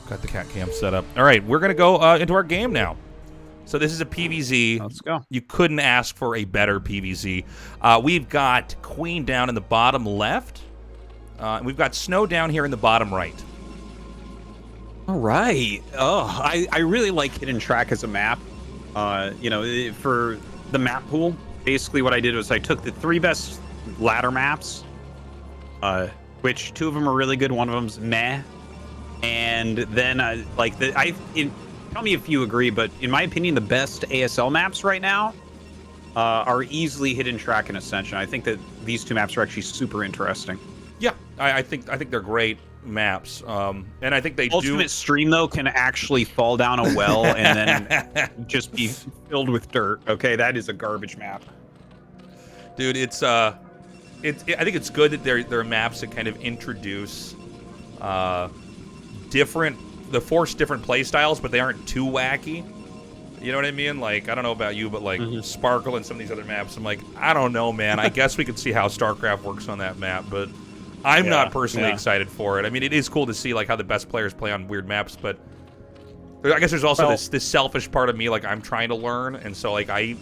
Got the cat cam set up. All right, we're going to go into our game now. So this is a PVZ. Let's go. You couldn't ask for a better PVZ. We've got Queen down in the bottom left. And we've got Snow down here in the bottom right. All right. Oh, I really like Hidden Track as a map. You know, for the map pool, basically what I did was I took the 3 best ladder maps, which 2 of them are really good, one of them's meh. And then, tell me if you agree, but in my opinion, the best ASL maps right now are easily Hidden Track and Ascension. I think that these 2 maps are actually super interesting. Yeah, I think they're great maps, and I think they Ultimate Stream though can actually fall down a well and then just be filled with dirt. Okay, that is a garbage map, dude. I think it's good that there are maps that kind of introduce the force different play styles, but they aren't too wacky. You know what I mean? Like, I don't know about you, but like Sparkle and some of these other maps, I'm like, I don't know, man. I guess we could see how StarCraft works on that map, but I'm not personally excited for it. I mean, it is cool to see like how the best players play on weird maps, but I guess there's also this selfish part of me, like I'm trying to learn, and so like I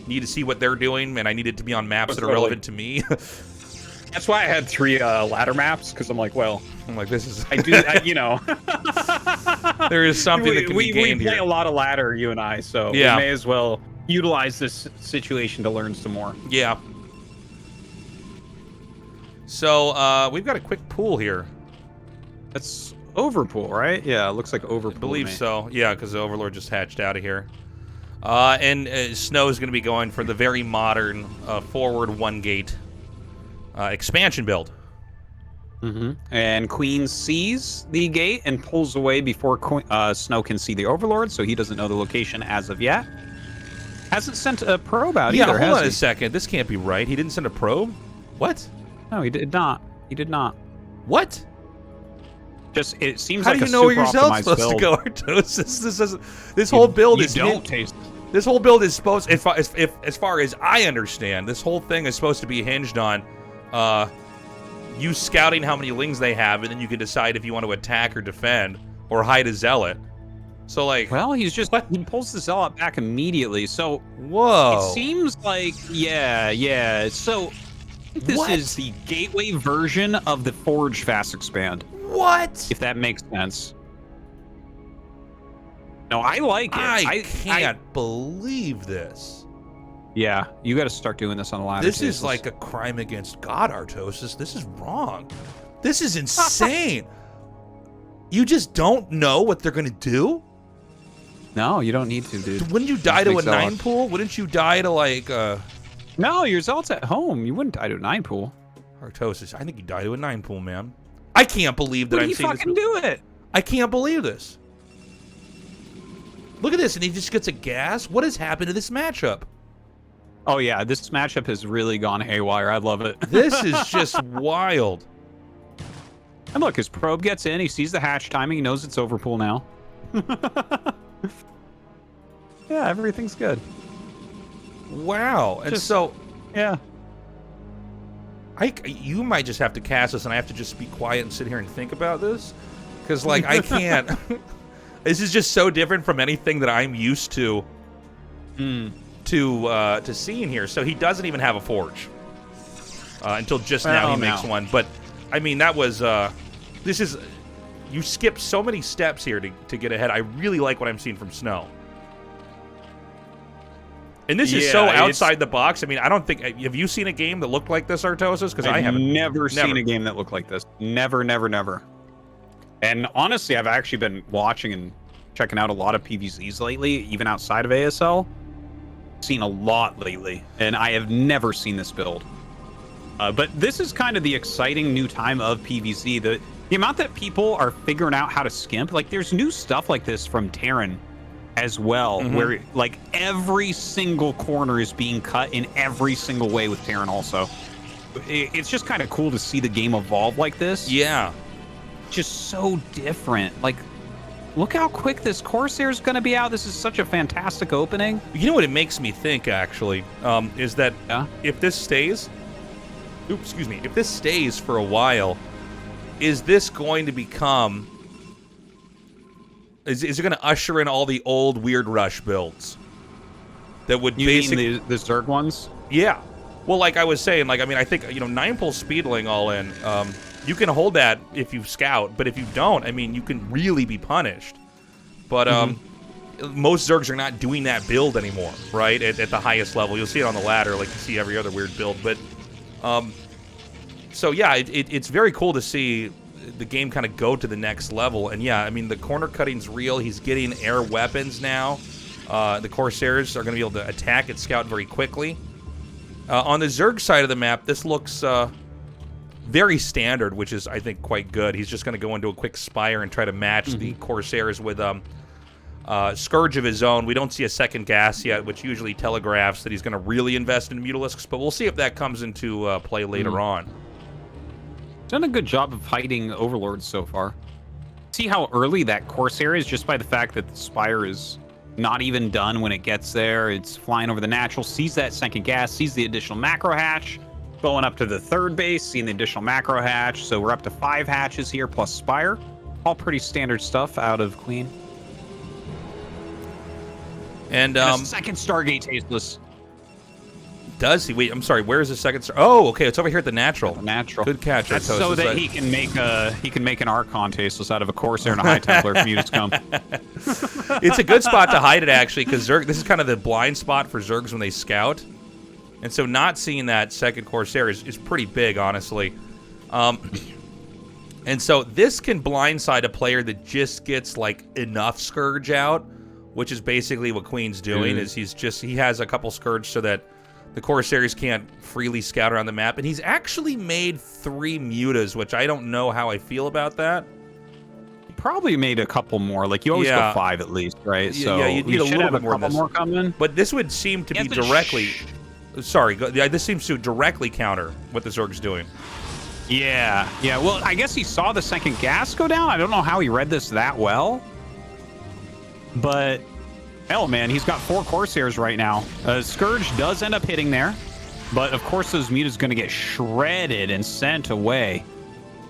need to see what they're doing, and I need it to be on maps that are relevant to me. That's why I had 3 ladder maps, because I'm like, this is you know. There is something that can be gained we play here. a lot of ladder, you and I, so we may as well utilize this situation to learn some more. Yeah. So we've got a quick pool here. That's Overpool, right? Yeah, it looks like Overpool. I believe so. Yeah, because the Overlord just hatched out of here. And Snow is going to be going for the very modern forward 1-gate expansion build. And Queen sees the gate and pulls away before Snow can see the Overlord, so he doesn't know the location as of yet. Hasn't sent a probe out either, hold on a second. This can't be right. He didn't send a probe? What? No, he did not. He did not. What? Just, it seems How like do a you know where super yourself's optimized supposed build. to go, Artosis? This whole build is... This whole build is supposed... As far as I understand, this whole thing is supposed to be hinged on you scouting how many lings they have, and then you can decide if you want to attack or defend or hide a zealot. So, like... Well, he pulls the zealot back immediately, so... Whoa. It seems like... Yeah. So, I think this is the gateway version of the Forge Fast Expand. What? If that makes sense. No, I like it. I can't believe this. Yeah, you got to start doing this on the ladder. This is like a crime against God, Artosis. This is wrong. This is insane. You just don't know what they're going to do? No, you don't need to, dude. Wouldn't you die to a 9 pool? Wouldn't you die to, like, No, your zealot's at home. You wouldn't die to a 9 pool. Artosis, I think you die to a 9 pool, man. I can't believe that I'm seeing this. Fucking do it. I can't believe this. Look at this, and he just gets a gas. What has happened to this matchup? Oh, yeah, this matchup has really gone haywire. I love it. This is just wild. And look, his probe gets in. He sees the hatch timing. He knows it's Overpool now. Yeah, everything's good. Wow. And so... Yeah. You might just have to cast this, and I have to just be quiet and sit here and think about this. Because, like, I can't... This is just so different from anything that I'm used to to seeing here. So he doesn't even have a forge until just now he makes one. But I mean, that was this is you skip so many steps here to get ahead. I really like what I'm seeing from Snow. And this is so outside the box. I mean, I don't think... Have you seen a game that looked like this, Artosis? Because I haven't. Never seen a game that looked like this. Never. And honestly, I've actually been watching and checking out a lot of PVZs lately, even outside of ASL. Seen a lot lately, and I have never seen this build. But this is kind of the exciting new time of PVZ. The amount that people are figuring out how to skimp, like there's new stuff like this from Terran as well, where like every single corner is being cut in every single way with Terran also. It's just kind of cool to see the game evolve like this. Yeah. Just so different. Like, look how quick this Corsair is going to be out. This is such a fantastic opening. You know what it makes me think, actually, is that if this stays... Oops, excuse me. If this stays for a while, is this going to become Is it going to usher in all the old weird rush builds that would basically the Zerg ones? Yeah. Well, like I was saying, like, I mean, I think, 9-pull speedling all in, you can hold that if you scout, but if you don't, I mean, you can really be punished. But most Zergs are not doing that build anymore, right, at the highest level. You'll see it on the ladder, like you see every other weird build. But, so, yeah, it's very cool to see the game kind of go to the next level. And, yeah, I mean, the corner cutting's real. He's getting air weapons now. The Corsairs are going to be able to attack at scout very quickly. On the Zerg side of the map, this looks very standard, which is, I think, quite good. He's just going to go into a quick Spire and try to match the Corsairs with Scourge of his own. We don't see a second gas yet, which usually telegraphs that he's going to really invest in Mutalisks, but we'll see if that comes into play later on. Done a good job of hiding Overlords so far. See how early that Corsair is, just by the fact that the Spire is not even done when it gets there. It's flying over the natural, sees that second gas, sees the additional macro hatch, going up to the third base, seeing the additional macro hatch. So we're up to 5 hatches here plus Spire. All pretty standard stuff out of Queen. And a second Stargate Tasteless. Does he? Wait, I'm sorry. Where is the second star? Oh, okay. It's over here at the natural. The natural. Good catch. That's so that he can make an Archon Tasteless out of a Corsair and a High Templar if mutants come. It's a good spot to hide it, actually, because Zerg. This is kind of the blind spot for Zergs when they scout, and so not seeing that second Corsair is pretty big, honestly. And so this can blindside a player that just gets like enough Scourge out, which is basically what Queen's doing. Is he has a couple Scourge so that the Corsairs can't freely scout around the map. And he's actually made 3 mutas, which I don't know how I feel about that. He probably made a couple more. Like, you always go 5 at least, right? So yeah, you need a little bit more coming. But this would seem to be directly... Sorry, this seems to directly counter what the Zerg's doing. Yeah. Well, I guess he saw the second gas go down. I don't know how he read this that well. But... hell, man, he's got 4 Corsairs right now. Scourge does end up hitting there, but of course those mutas going to get shredded and sent away.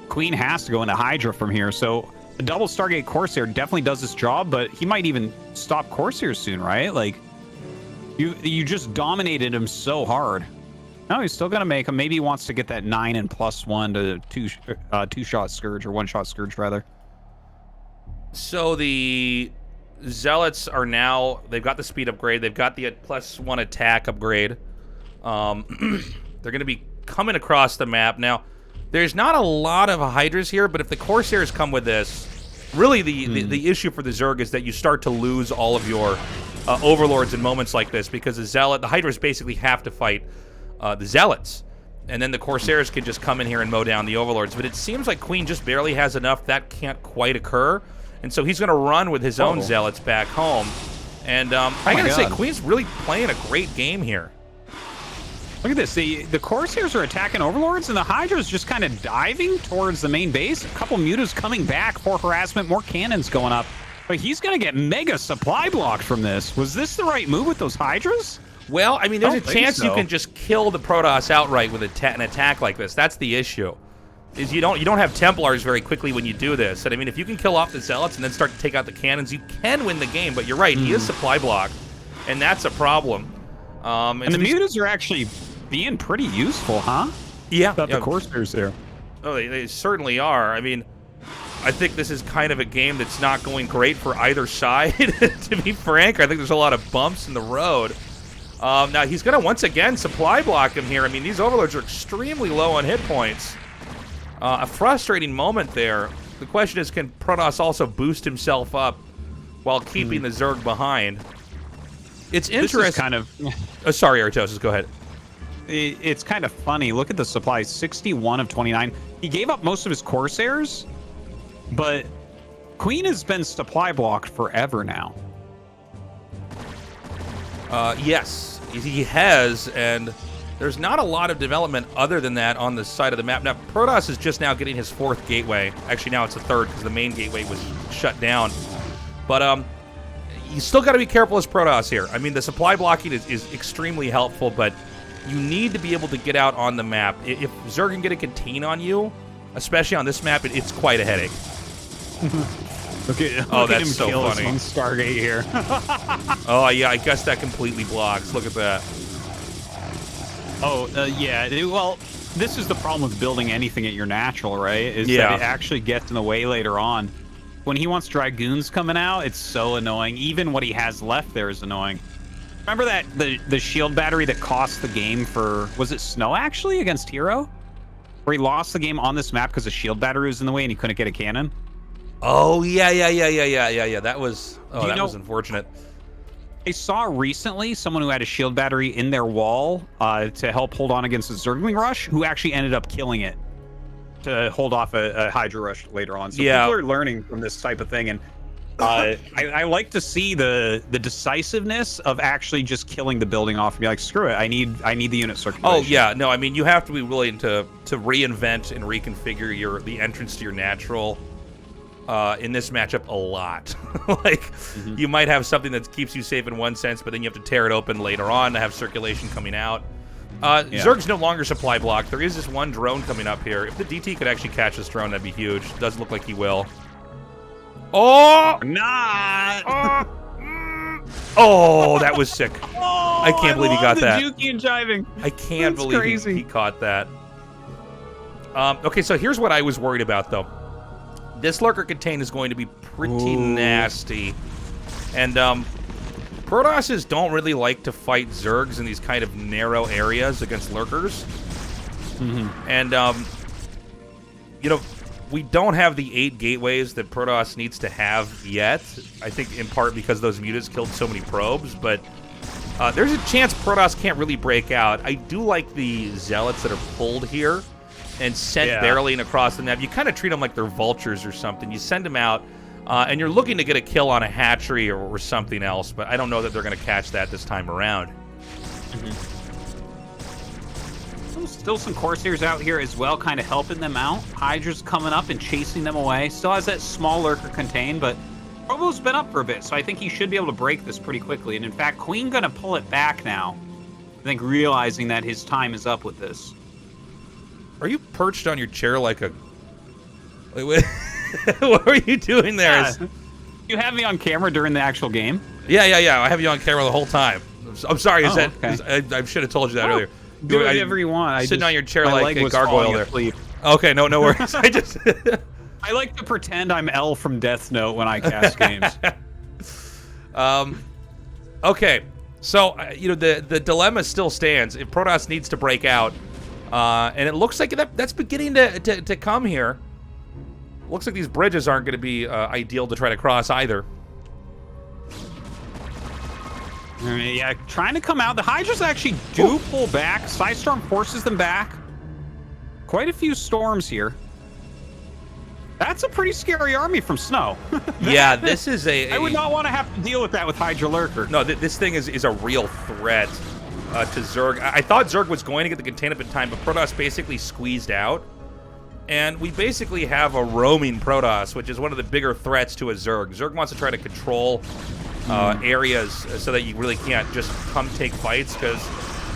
Queen has to go into Hydra from here, so the double Stargate Corsair definitely does this job, but he might even stop Corsairs soon, right? Like, you just dominated him so hard. No, he's still going to make him. Maybe he wants to get that 9 and +1 to 2-shot Scourge, or 1-shot Scourge, rather. So the Zealots are now, they've got the speed upgrade, they've got the +1 attack upgrade. They're going to be coming across the map. Now, there's not a lot of Hydras here, but if the Corsairs come with this, really the issue for the Zerg is that you start to lose all of your Overlords in moments like this, because the Hydras basically have to fight the Zealots. And then the Corsairs can just come in here and mow down the Overlords. But it seems like Queen just barely has enough. That can't quite occur. And so he's going to run with his own Zealots back home. And I got to say, Queen's really playing a great game here. Look at this. The Corsairs are attacking Overlords, and the Hydra's just kind of diving towards the main base. A couple mutas coming back for harassment, more cannons going up. But he's going to get mega supply blocked from this. Was this the right move with those Hydras? Well, I mean, there's a chance you can just kill the Protoss outright with an attack like this. That's the issue. Is you don't have Templars very quickly when you do this. And I mean, if you can kill off the Zealots and then start to take out the cannons, you can win the game. But you're right, he is supply blocked, and that's a problem. And the mutas are actually being pretty useful, huh? Yeah. About the Corsairs there. Oh, they certainly are. I mean, I think this is kind of a game that's not going great for either side, to be frank. I think there's a lot of bumps in the road. Now, he's going to once again supply block him here. I mean, these Overlords are extremely low on hit points. A frustrating moment there. The question is, can Protoss also boost himself up while keeping the Zerg behind? It's interesting. This is kind of... sorry, Artosis, go ahead. It's kind of funny. Look at the supply, 61 of 29. He gave up most of his Corsairs, but Queen has been supply blocked forever now. Yes, he has, and there's not a lot of development other than that on the side of the map. Now, Protoss is just now getting his 4th gateway. Actually, now it's the 3rd because the main gateway was shut down. But you still got to be careful as Protoss here. I mean, the supply blocking is extremely helpful, but you need to be able to get out on the map. If Zerg can get a contain on you, especially on this map, it's quite a headache. Look at, Oh, look at that's him so kill his funny. own Stargate here. Oh, yeah, I guess that completely blocks. Look at that. Oh, yeah. Well, this is the problem with building anything at your natural, right? Is Yeah. that it actually gets in the way later on. When he wants Dragoons coming out, it's so annoying. Even what he has left there is annoying. Remember that the shield battery that cost the game for, was it Snow actually against Hero? Where he lost the game on this map because the shield battery was in the way and he couldn't get a cannon? Oh, yeah. That was, was unfortunate. I saw recently someone who had a shield battery in their wall to help hold on against a Zergling rush, who actually ended up killing it to hold off a Hydra rush later on. So Yeah. people are learning from this type of thing, and I like to see the decisiveness of actually just killing the building off and be like, screw it, I need the unit circulation. Oh yeah, no, I mean you have to be willing to reinvent and reconfigure the entrance to your natural in this matchup a lot. Like you might have something that keeps you safe in one sense, but then you have to tear it open later on to have circulation coming out. Zerg's no longer supply block. There is this one drone coming up here. If the DT could actually catch this drone, that'd be huge. Doesn't look like he will. Oh! Not! Oh, that was sick. Oh, I can't believe he got that. Juki and jiving. I can't That's believe crazy. he caught that. Okay, so here's what I was worried about, though. This Lurker Contain is going to be pretty nasty. And Protosses don't really like to fight Zergs in these kind of narrow areas against Lurkers. And, you know, we don't have the 8 gateways that Protoss needs to have yet. I think in part because those mutants killed so many probes, but there's a chance Protoss can't really break out. I do like the Zealots that are pulled here and sent barreling across the map. You kind of treat them like they're vultures or something. You send them out, and you're looking to get a kill on a hatchery or something else, but I don't know that they're going to catch that this time around. Still some Corsairs out here as well, kind of helping them out. Hydra's coming up and chasing them away. Still has that small Lurker Contain, but Provo's been up for a bit, so I think he should be able to break this pretty quickly. And in fact, Queen going to pull it back now. I think realizing that his time is up with this. Are you perched on your chair like a... Wait, what are you doing there? Yeah. You have me on camera during the actual game? Yeah. I have you on camera the whole time. I'm sorry. Okay. I should have told you that earlier. Do whatever you want. Sitting on your chair like a gargoyle there. Asleep. Okay, no worries. I just... I like to pretend I'm L from Death Note when I cast games. Okay, so you know the dilemma still stands. If Protoss needs to break out, and it looks like that's beginning to come here. Looks like these bridges aren't going to be ideal to try to cross either. Yeah, trying to come out. The Hydras actually do pull back. Psystorm forces them back. Quite a few storms here. That's a pretty scary army from Snow. Yeah, this is I would not want to have to deal with that with Hydra Lurker. No, this thing is a real threat to Zerg. I thought Zerg was going to get the containment in time, but Protoss basically squeezed out. And we basically have a roaming Protoss, which is one of the bigger threats to a Zerg. Zerg wants to try to control areas so that you really can't just come take fights, because,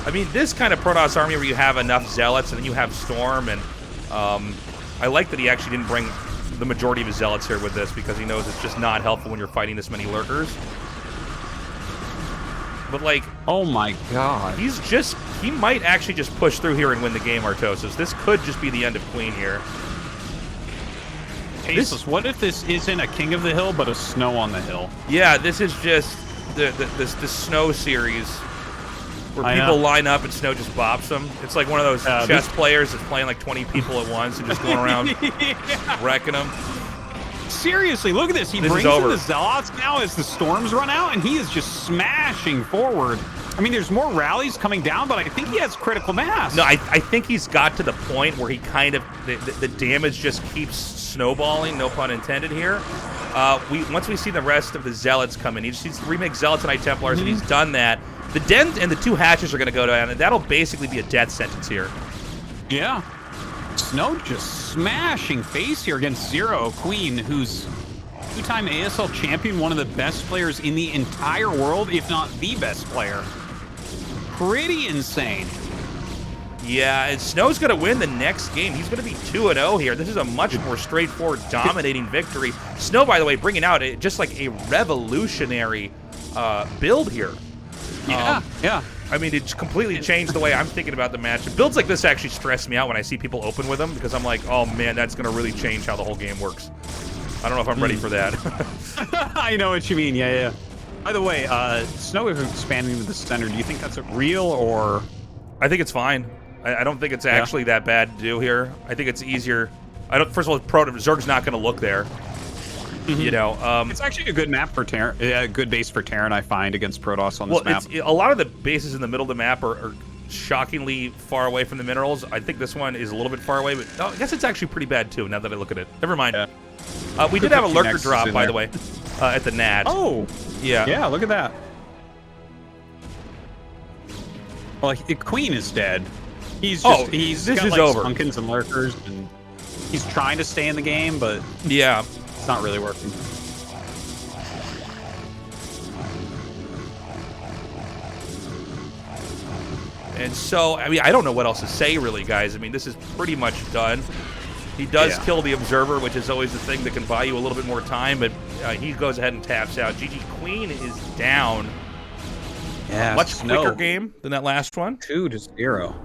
I mean, this kind of Protoss army where you have enough Zealots and then you have Storm, and I like that he actually didn't bring the majority of his Zealots here with this, because he knows it's just not helpful when you're fighting this many Lurkers. But, like... Oh my god. He might actually just push through here and win the game, Artosis. This could just be the end of Queen here. Tasteless, what if this isn't a King of the Hill, but a Snow on the Hill? Yeah, this is just the Snow series, where people line up and Snow just bops them. It's like one of those chess players that's playing like 20 people at once and just going around wrecking them. Seriously, look at this. He brings in the Zealots now as the storms run out, and he is just smashing forward. I mean, there's more rallies coming down, but I think he has critical mass. No, I think he's got to the point where he kind of, the damage just keeps snowballing, no pun intended here. Once we see the rest of the Zealots come in, he just needs to remake Zealots and Knight Templars, and he's done that. The Den and the 2 hatches are going to go down, and that'll basically be a death sentence here. Yeah. Snow just smashing face here against Zero Queen, who's 2-time ASL champion, one of the best players in the entire world, if not the best player. Pretty insane. Yeah, and Snow's going to win the next game. He's going to be 2-0 here. This is a much more straightforward, dominating victory. Snow, by the way, bringing out just like a revolutionary build here. Yeah. I mean, it's completely changed the way I'm thinking about the match. Builds like this actually stress me out when I see people open with them because I'm like, oh man, that's going to really change how the whole game works. I don't know if I'm ready for that. I know what you mean. Yeah. By the way, Snow is expanding to the center. Do you think that's real or? I think it's fine. I don't think it's actually that bad to do here. I think it's easier. First of all, Zerg's not going to look there. You know, it's actually a good map for Terran, a good base for Terran, I find, against Protoss on this map. A lot of the bases in the middle of the map are shockingly far away from the minerals. I think this one is a little bit far away, but no, I guess it's actually pretty bad too. Now that I look at it, never mind. Yeah. We did have a lurker drop, by the way, at the NAD. Oh, yeah. Yeah, look at that. Well, Queen is dead. He's got like over. Skunkins and lurkers, and he's trying to stay in the game, but yeah, it's not really working. And so, I mean, I don't know what else to say, really, guys. I mean, this is pretty much done. He does kill the Observer, which is always the thing that can buy you a little bit more time, but he goes ahead and taps out. GG Queen is down. Yeah, much quicker game than that last one. 2-0.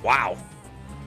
Wow.